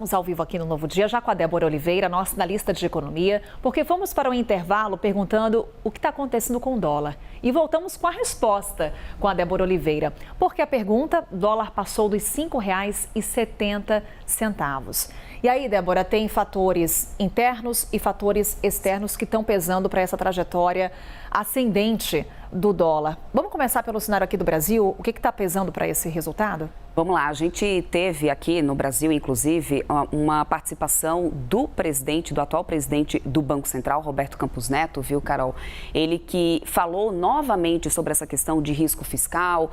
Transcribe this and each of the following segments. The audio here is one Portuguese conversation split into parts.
Estamos ao vivo aqui no Novo Dia, já com a Débora Oliveira, nossa analista de economia, porque fomos para o intervalo perguntando o que está acontecendo com o dólar. E voltamos com a resposta com a Débora Oliveira. Porque a pergunta, dólar passou dos R$ 5,70. E aí, Débora, tem fatores internos e fatores externos que estão pesando para essa trajetória ascendente do dólar. Vamos começar pelo cenário aqui do Brasil. O que está pesando para esse resultado? Vamos lá, a gente teve aqui no Brasil, inclusive, uma participação do atual presidente do Banco Central, Roberto Campos Neto, viu, Carol? Ele que falou novamente sobre essa questão de risco fiscal,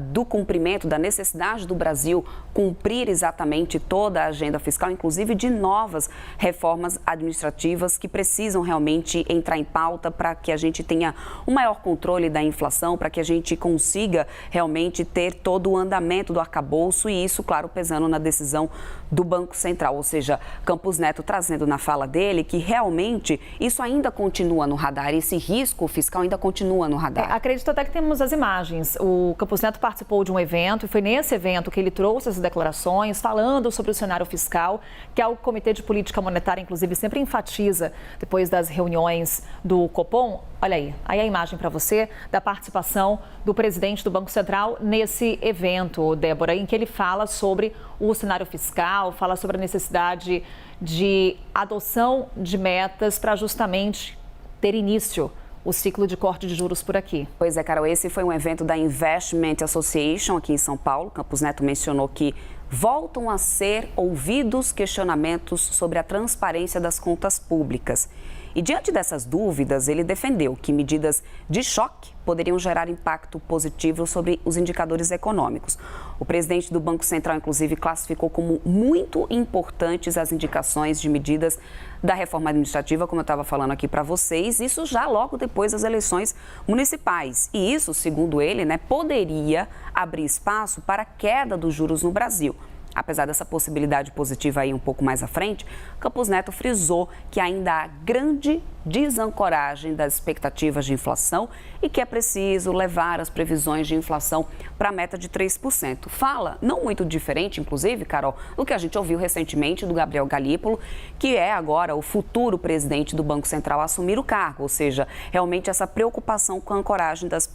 do cumprimento, da necessidade do Brasil cumprir exatamente toda a agenda fiscal, inclusive de novas reformas administrativas que precisam realmente entrar em pauta para que a gente tenha um maior controle da inflação, para que a gente consiga realmente ter todo o andamento do arcabouço e isso, claro, pesando na decisão do Banco Central. Ou seja, Campos Neto trazendo na fala dele que realmente isso ainda continua no radar, esse risco fiscal ainda continua no radar. Acredito até que temos as imagens. O Campos Neto participou de um evento e foi nesse evento que ele trouxe essas declarações falando sobre o cenário fiscal, que é o Comitê de Política Monetária, inclusive, sempre enfatiza depois das reuniões do Copom. Olha aí a imagem para você da participação do presidente do Banco Central nesse evento, Débora, em que ele fala sobre o cenário fiscal, fala sobre a necessidade de adoção de metas para justamente ter início o ciclo de corte de juros por aqui. Pois é, Carol, esse foi um evento da Investment Association aqui em São Paulo. Campos Neto mencionou que voltam a ser ouvidos questionamentos sobre a transparência das contas públicas. E diante dessas dúvidas, ele defendeu que medidas de choque poderiam gerar impacto positivo sobre os indicadores econômicos. O presidente do Banco Central, inclusive, classificou como muito importantes as indicações de medidas da reforma administrativa, como eu estava falando aqui para vocês, isso já logo depois das eleições municipais. E isso, segundo ele, poderia abrir espaço para a queda dos juros no Brasil. Apesar dessa possibilidade positiva aí um pouco mais à frente, Campos Neto frisou que ainda há grande desancoragem das expectativas de inflação e que é preciso levar as previsões de inflação para a meta de 3%. Fala, não muito diferente, inclusive, Carol, do que a gente ouviu recentemente do Gabriel Galípolo, que é agora o futuro presidente do Banco Central a assumir o cargo, ou seja, realmente essa preocupação com a ancoragem das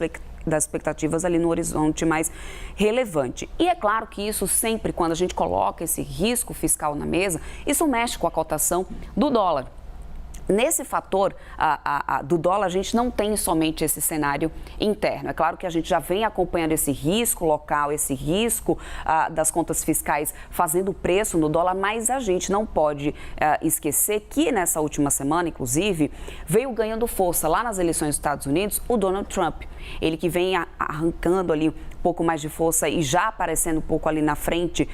expectativas ali no horizonte mais relevante. E é claro que isso sempre, quando a gente coloca esse risco fiscal na mesa, isso mexe com a cotação do dólar. Nesse fator do dólar, a gente não tem somente esse cenário interno. É claro que a gente já vem acompanhando esse risco local, esse risco das contas fiscais fazendo preço no dólar, mas a gente não pode esquecer que nessa última semana, inclusive, veio ganhando força lá nas eleições dos Estados Unidos o Donald Trump. Ele que vem arrancando ali um pouco mais de força e já aparecendo um pouco ali na frente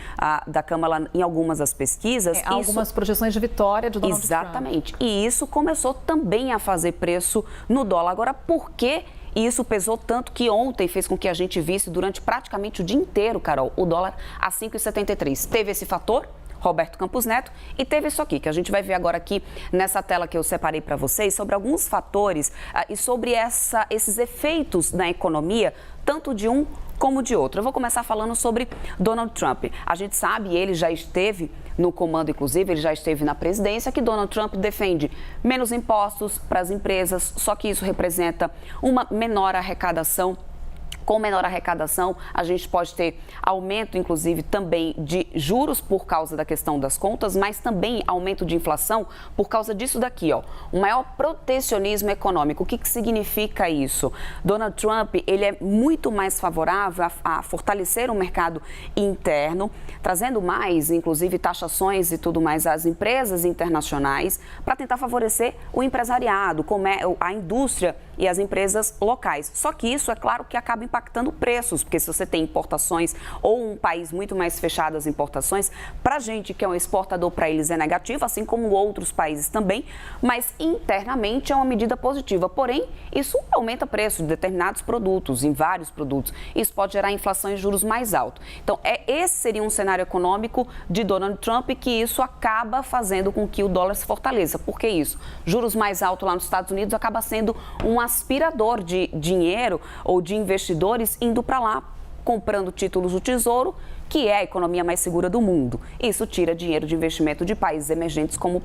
da Câmara em algumas das pesquisas. Algumas projeções de vitória de Donald Trump. Exatamente. E isso começou também a fazer preço no dólar. Agora, por que isso pesou tanto que ontem fez com que a gente visse durante praticamente o dia inteiro, Carol, o dólar a 5,73? Teve esse fator? Roberto Campos Neto, e teve isso aqui, que a gente vai ver agora aqui nessa tela que eu separei para vocês, sobre alguns fatores e sobre esses efeitos na economia, tanto de um como de outro. Eu vou começar falando sobre Donald Trump. A gente sabe, ele já esteve no comando, inclusive, ele já esteve na presidência, que Donald Trump defende menos impostos para as empresas, só que isso representa uma menor arrecadação. Com menor arrecadação, a gente pode ter aumento, inclusive, também de juros por causa da questão das contas, mas também aumento de inflação por causa disso daqui, ó, um maior protecionismo econômico. O que significa isso? Donald Trump, ele é muito mais favorável a fortalecer o mercado interno, trazendo mais, inclusive, taxações e tudo mais às empresas internacionais para tentar favorecer o empresariado, a indústria e as empresas locais. Só que isso, é claro, que acaba impactando preços, porque se você tem importações ou um país muito mais fechado às importações, para a gente que é um exportador, para eles é negativo, assim como outros países também, mas internamente é uma medida positiva. Porém, isso aumenta o preço de determinados produtos, em vários produtos. Isso pode gerar inflação e juros mais altos. Então, esse seria um cenário econômico de Donald Trump, que isso acaba fazendo com que o dólar se fortaleça. Por que isso? Juros mais altos lá nos Estados Unidos acaba sendo um aspirador de dinheiro ou de investidores indo para lá comprando títulos do Tesouro, que é a economia mais segura do mundo. Isso tira dinheiro de investimento de países emergentes como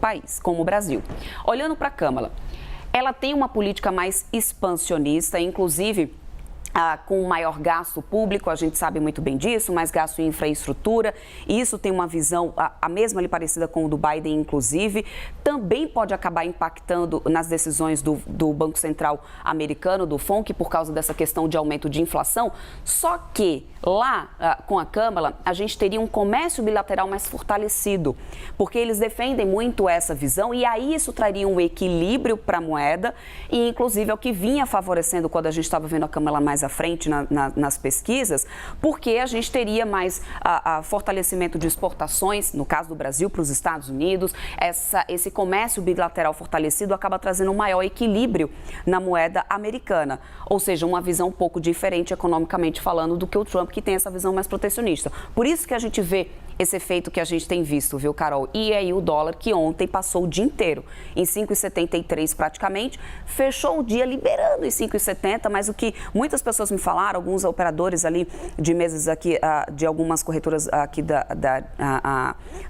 o Brasil. Olhando para a Câmara, ela tem uma política mais expansionista, inclusive com maior gasto público, a gente sabe muito bem disso, mais gasto em infraestrutura, e isso tem uma visão, a mesma ali parecida com o do Biden, inclusive, também pode acabar impactando nas decisões do Banco Central americano, do FONC, por causa dessa questão de aumento de inflação, só que lá com a Câmara, a gente teria um comércio bilateral mais fortalecido, porque eles defendem muito essa visão e aí isso traria um equilíbrio para a moeda e, inclusive, é o que vinha favorecendo quando a gente estava vendo a Câmara mais à frente nas pesquisas, porque a gente teria mais fortalecimento de exportações, no caso do Brasil, para os Estados Unidos. Esse comércio bilateral fortalecido acaba trazendo um maior equilíbrio na moeda americana, ou seja, uma visão um pouco diferente economicamente falando do que o Trump, que tem essa visão mais protecionista. Por isso que a gente vê esse efeito que a gente tem visto, viu, Carol? E aí o dólar, que ontem passou o dia inteiro em 5,73 praticamente, fechou o dia liberando em 5,70, mas o que muitas pessoas me falaram, alguns operadores ali de mesas aqui, de algumas corretoras aqui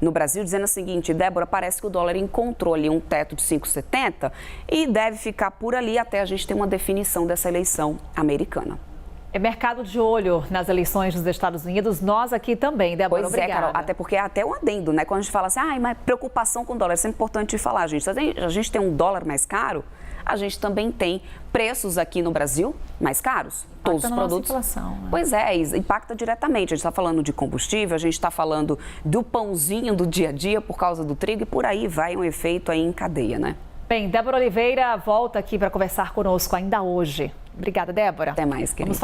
no Brasil, dizendo o seguinte: Débora, parece que o dólar encontrou ali um teto de 5,70 e deve ficar por ali até a gente ter uma definição dessa eleição americana. É mercado de olho nas eleições dos Estados Unidos, nós aqui também, Débora, pois obrigada. Carol, até porque é até um adendo, né? Quando a gente fala assim, mas preocupação com o dólar, é sempre importante falar, gente. A gente tem um dólar mais caro, a gente também tem preços aqui no Brasil mais caros. Todos os produtos. Inflação, né? Pois é, impacta diretamente. A gente está falando de combustível, a gente está falando do pãozinho do dia a dia por causa do trigo e por aí vai um efeito aí em cadeia, né? Bem, Débora Oliveira volta aqui para conversar conosco ainda hoje. Obrigada, Débora. Até mais, querida.